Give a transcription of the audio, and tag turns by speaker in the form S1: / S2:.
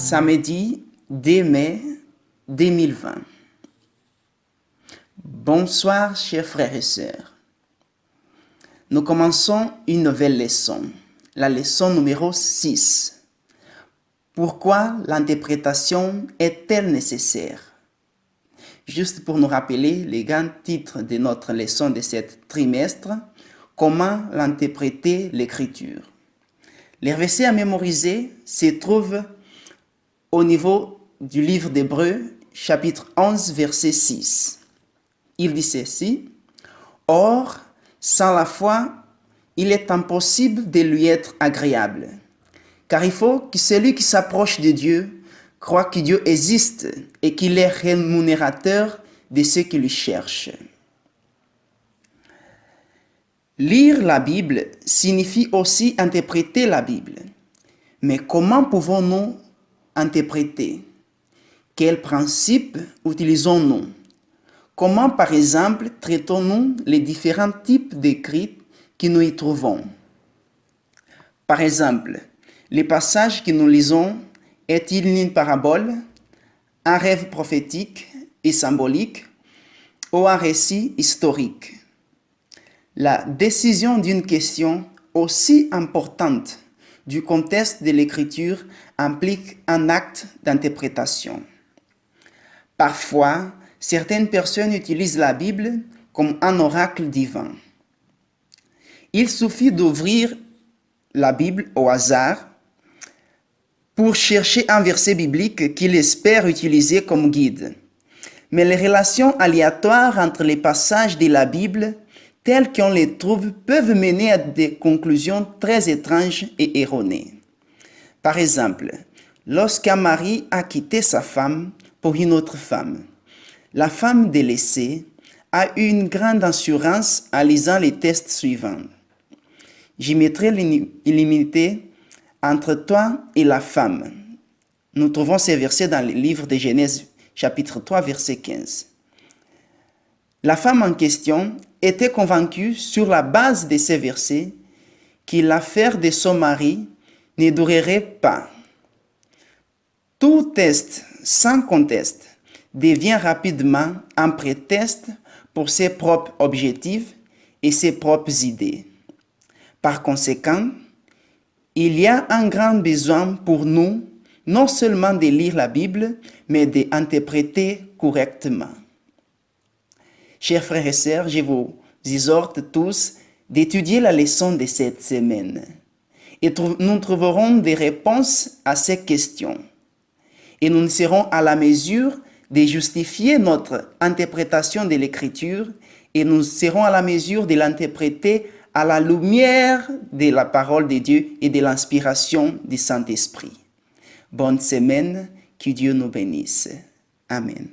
S1: Samedi 2 mai 2020. Bonsoir, chers frères et sœurs. Nous commençons une nouvelle leçon, la leçon numéro 6. Pourquoi l'interprétation est-elle nécessaire? Juste pour nous rappeler les grands titres de notre leçon de ce trimestre, comment l'interpréter l'écriture. Les versets à mémoriser se trouvent au niveau du livre d'Hébreux, chapitre 11, verset 6. Il dit ceci: « Or, sans la foi, il est impossible de lui être agréable, car il faut que celui qui s'approche de Dieu croit que Dieu existe et qu'il est rémunérateur de ceux qui lui cherchent. » Lire la Bible signifie aussi interpréter la Bible. Mais comment pouvons-nous interpréter? Quels principes utilisons-nous? Comment, par exemple, traitons-nous les différents types d'écrits que nous y trouvons? Par exemple, les passages que nous lisons est-il une parabole, un rêve prophétique et symbolique ou un récit historique? La décision d'une question aussi importante du contexte de l'écriture implique un acte d'interprétation. Parfois, certaines personnes utilisent la Bible comme un oracle divin. Il suffit d'ouvrir la Bible au hasard pour chercher un verset biblique qu'il espère utiliser comme guide. Mais les relations aléatoires entre les passages de la Bible tels qu'on les trouve peuvent mener à des conclusions très étranges et erronées. Par exemple, lorsqu'un mari a quitté sa femme pour une autre femme, la femme délaissée a eu une grande assurance en lisant les textes suivants. J'y mettrai l'illimité entre toi et la femme. Nous trouvons ces versets dans le livre de Genèse, chapitre 3, verset 15. La femme en question était convaincue sur la base de ces versets que l'affaire de son mari ne durerait pas. Tout test sans conteste devient rapidement un prétexte pour ses propres objectifs et ses propres idées. Par conséquent, il y a un grand besoin pour nous, non seulement de lire la Bible, mais d'interpréter correctement. Chers frères et sœurs, je vous exhorte tous d'étudier la leçon de cette semaine. Et nous trouverons des réponses à ces questions. Et nous serons à la mesure de justifier notre interprétation de l'Écriture et nous serons à la mesure de l'interpréter à la lumière de la parole de Dieu et de l'inspiration du Saint-Esprit. Bonne semaine, que Dieu nous bénisse. Amen.